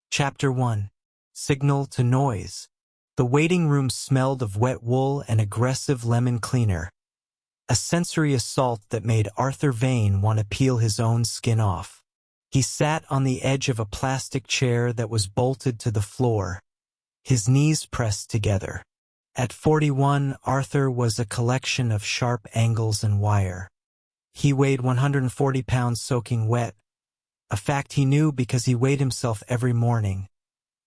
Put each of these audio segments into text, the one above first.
Chapter 1. Signal to Noise. The waiting room smelled of wet wool and aggressive lemon cleaner, a sensory assault that made Arthur Vane want to peel his own skin off. He sat on the edge of a plastic chair that was bolted to the floor, his knees pressed together. At 41, Arthur was a collection of sharp angles and wire. He weighed 140 pounds soaking wet, a fact he knew because he weighed himself every morning,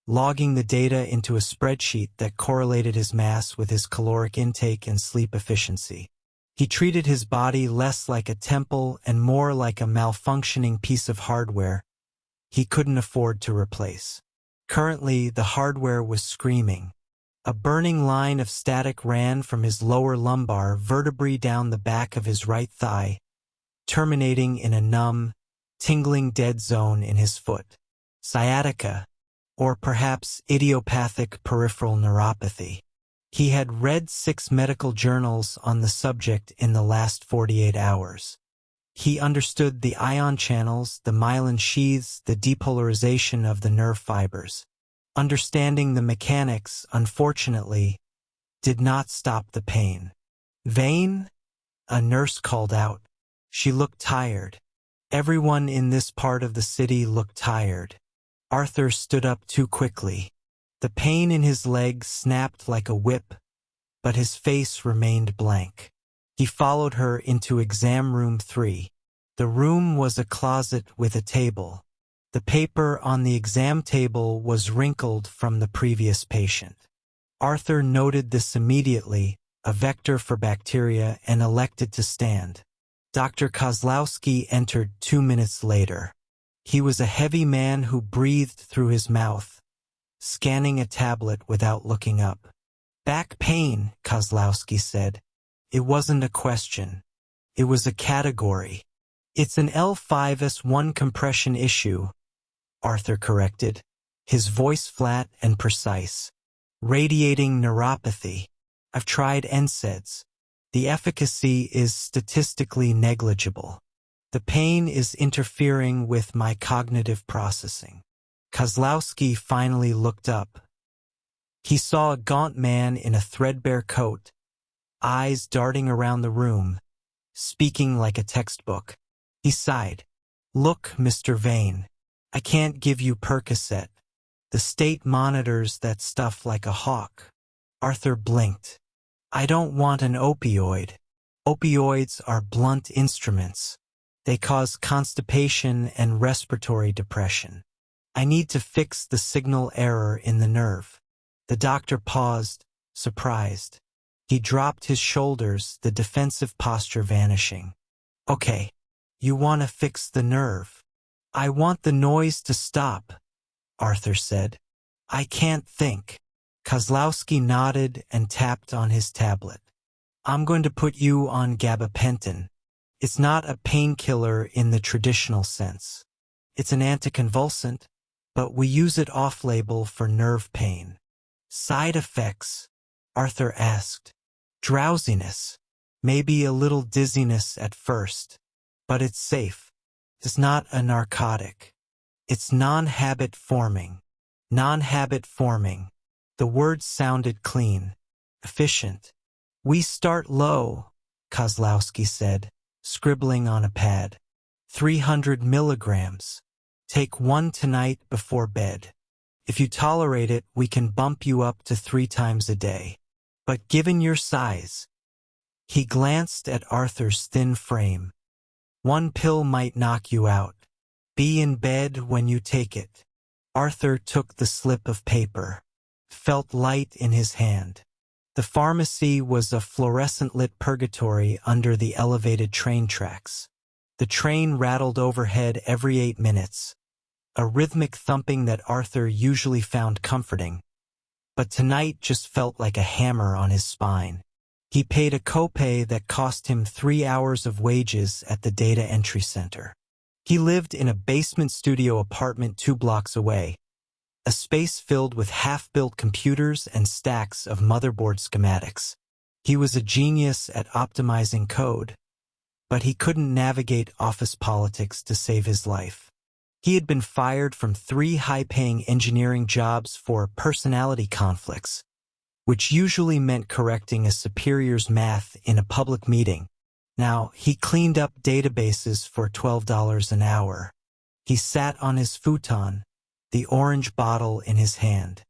logging the data into a spreadsheet that correlated his mass with his caloric intake and sleep efficiency. He treated his body less like a temple and more like a malfunctioning piece of hardware he couldn't afford to replace. Currently, the hardware was screaming. A burning line of static ran from his lower lumbar vertebrae down the back of his right thigh, terminating in a numb, tingling dead zone in his foot. Sciatica, or perhaps idiopathic peripheral neuropathy. He had read 6 medical journals on the subject in the last 48 hours. He understood the ion channels, the myelin sheaths, the depolarization of the nerve fibers. Understanding the mechanics, unfortunately, did not stop the pain. "Vane?" a nurse called out. She looked tired. Everyone in this part of the city looked tired. Arthur stood up too quickly. The pain in his leg snapped like a whip, but his face remained blank. He followed her into exam room 3. The room was a closet with a table. The paper on the exam table was wrinkled from the previous patient. Arthur noted this immediately, a vector for bacteria, and elected to stand. Dr. Kozlowski entered 2 minutes later. He was a heavy man who breathed through his mouth, scanning a tablet without looking up. "Back pain," Kozlowski said. It wasn't a question. It was a category. "It's an L5S1 compression issue," Arthur corrected, his voice flat and precise. "Radiating neuropathy. I've tried NSAIDs. The efficacy is statistically negligible. The pain is interfering with my cognitive processing." Kozlowski finally looked up. He saw a gaunt man in a threadbare coat, eyes darting around the room, speaking like a textbook. He sighed. "Look, Mr. Vane, I can't give you Percocet. The state monitors that stuff like a hawk." Arthur blinked. "I don't want an opioid. Opioids are blunt instruments. They cause constipation and respiratory depression. I need to fix the signal error in the nerve." The doctor paused, surprised. He dropped his shoulders, the defensive posture vanishing. "Okay, you want to fix the nerve. I want the noise to stop," Arthur said. "I can't think." Kozlowski nodded and tapped on his tablet. "I'm going to put you on gabapentin. It's not a painkiller in the traditional sense. It's an anticonvulsant, but we use it off-label for nerve pain." "Side effects?" Arthur asked. "Drowsiness. Maybe a little dizziness at first. But it's safe. It's not a narcotic. It's non-habit forming." Non-habit forming. The word sounded clean, efficient. "We start low," Kozlowski said, scribbling on a pad. 300 milligrams. Take 1 tonight before bed. If you tolerate it, we can bump you up to 3 times a day. But given your size..." He glanced at Arthur's thin frame. "1 pill might knock you out. Be in bed when you take it." Arthur took the slip of paper, felt light in his hand. The pharmacy was a fluorescent-lit purgatory under the elevated train tracks. The train rattled overhead every 8 minutes, a rhythmic thumping that Arthur usually found comforting, but tonight just felt like a hammer on his spine. He paid a copay that cost him 3 hours of wages at the data entry center. He lived in a basement studio apartment 2 blocks away, a space filled with half-built computers and stacks of motherboard schematics. He was a genius at optimizing code, but he couldn't navigate office politics to save his life. He had been fired from 3 high-paying engineering jobs for personality conflicts, which usually meant correcting a superior's math in a public meeting. Now, he cleaned up databases for $12 an hour. He sat on his futon, the orange bottle in his hand.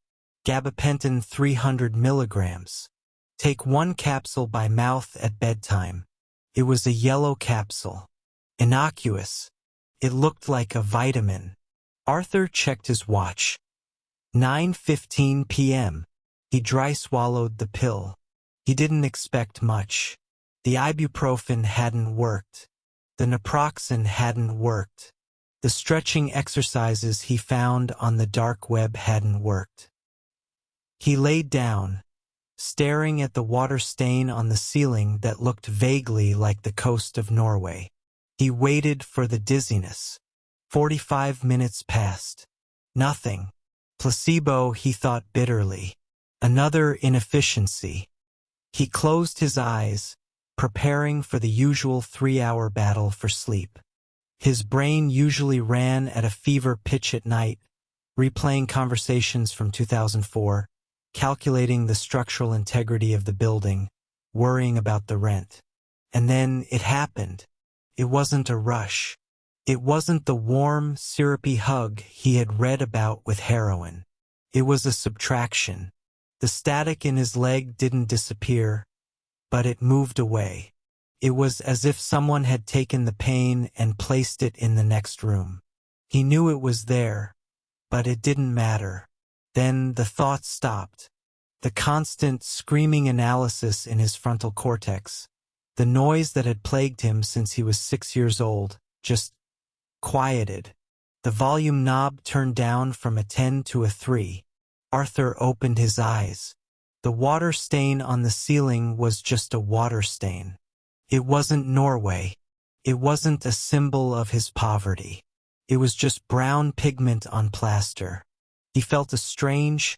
Gabapentin 300 milligrams. Take 1 capsule by mouth at bedtime. It was a yellow capsule. Innocuous. It looked like a vitamin. Arthur checked his watch. 9:15 p.m. He dry swallowed the pill. He didn't expect much. The ibuprofen hadn't worked. The naproxen hadn't worked. The stretching exercises he found on the dark web hadn't worked. He laid down, staring at the water stain on the ceiling that looked vaguely like the coast of Norway. He waited for the dizziness. 45 minutes passed. Nothing. Placebo, he thought bitterly. Another inefficiency. He closed his eyes, preparing for the usual 3-hour battle for sleep. His brain usually ran at a fever pitch at night, replaying conversations from 2004, calculating the structural integrity of the building, worrying about the rent. And then it happened. It wasn't a rush. It wasn't the warm, syrupy hug he had read about with heroin. It was a subtraction. The static in his leg didn't disappear, but it moved away. It was as if someone had taken the pain and placed it in the next room. He knew it was there, but it didn't matter. Then the thoughts stopped. The constant screaming analysis in his frontal cortex, the noise that had plagued him since he was 6 years old, just quieted. The volume knob turned down from a 10 to a 3. Arthur opened his eyes. The water stain on the ceiling was just a water stain. It wasn't Norway. It wasn't a symbol of his poverty. It was just brown pigment on plaster. He felt a strange,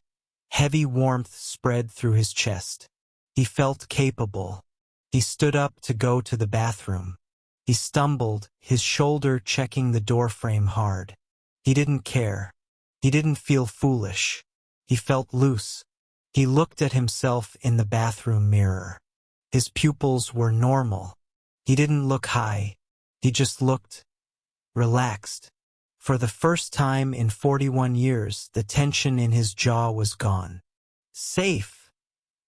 heavy warmth spread through his chest. He felt capable. He stood up to go to the bathroom. He stumbled, his shoulder checking the doorframe hard. He didn't care. He didn't feel foolish. He felt loose. He looked at himself in the bathroom mirror. His pupils were normal. He didn't look high. He just looked relaxed. For the first time in 41 years, the tension in his jaw was gone. "Safe,"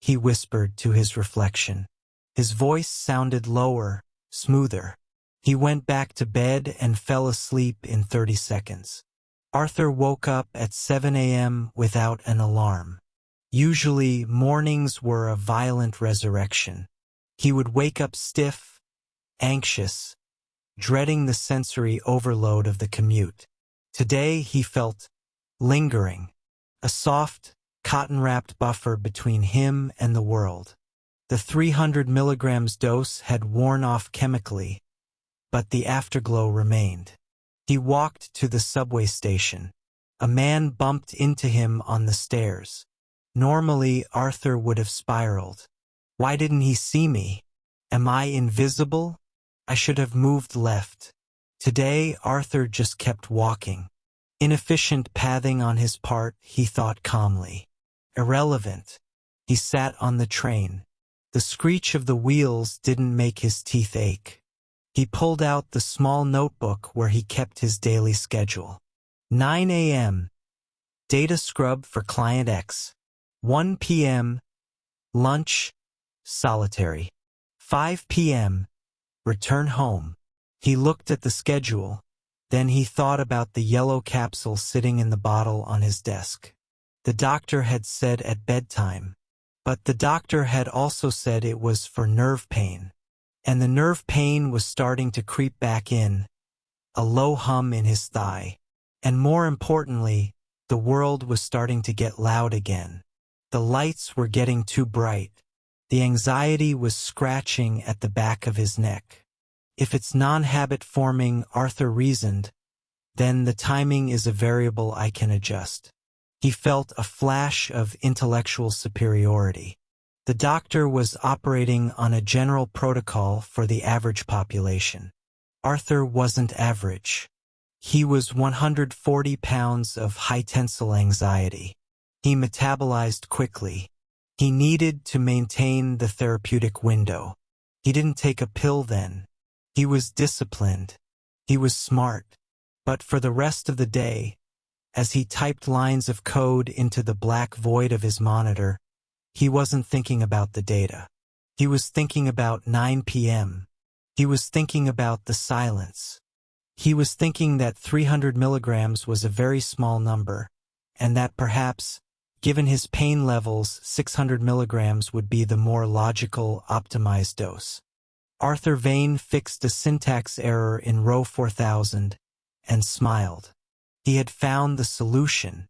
he whispered to his reflection. His voice sounded lower, smoother. He went back to bed and fell asleep in 30 seconds. Arthur woke up at 7 a.m. without an alarm. Usually, mornings were a violent resurrection. He would wake up stiff, anxious, dreading the sensory overload of the commute. Today he felt lingering, a soft, cotton-wrapped buffer between him and the world. The 300 milligrams dose had worn off chemically, but the afterglow remained. He walked to the subway station. A man bumped into him on the stairs. Normally, Arthur would have spiraled. Why didn't he see me? Am I invisible? I should have moved left. Today, Arthur just kept walking. Inefficient pathing on his part, he thought calmly. Irrelevant. He sat on the train. The screech of the wheels didn't make his teeth ache. He pulled out the small notebook where he kept his daily schedule. 9 a.m. Data scrub for Client X. 1 p.m. Lunch. Solitary. 5 p.m. Return home. He looked at the schedule. Then he thought about the yellow capsule sitting in the bottle on his desk. The doctor had said at bedtime. But the doctor had also said it was for nerve pain. And the nerve pain was starting to creep back in, a low hum in his thigh. And more importantly, the world was starting to get loud again. The lights were getting too bright. The anxiety was scratching at the back of his neck. If it's non-habit forming, Arthur reasoned, then the timing is a variable I can adjust. He felt a flash of intellectual superiority. The doctor was operating on a general protocol for the average population. Arthur wasn't average. He was 140 pounds of high-tensile anxiety. He metabolized quickly. He needed to maintain the therapeutic window. He didn't take a pill then. He was disciplined. He was smart. But for the rest of the day, as he typed lines of code into the black void of his monitor, he wasn't thinking about the data. He was thinking about 9 p.m. He was thinking about the silence. He was thinking that 300 milligrams was a very small number, and that perhaps, given his pain levels, 600 milligrams would be the more logical, optimized dose. Arthur Vane fixed a syntax error in row 4000 and smiled. He had found the solution.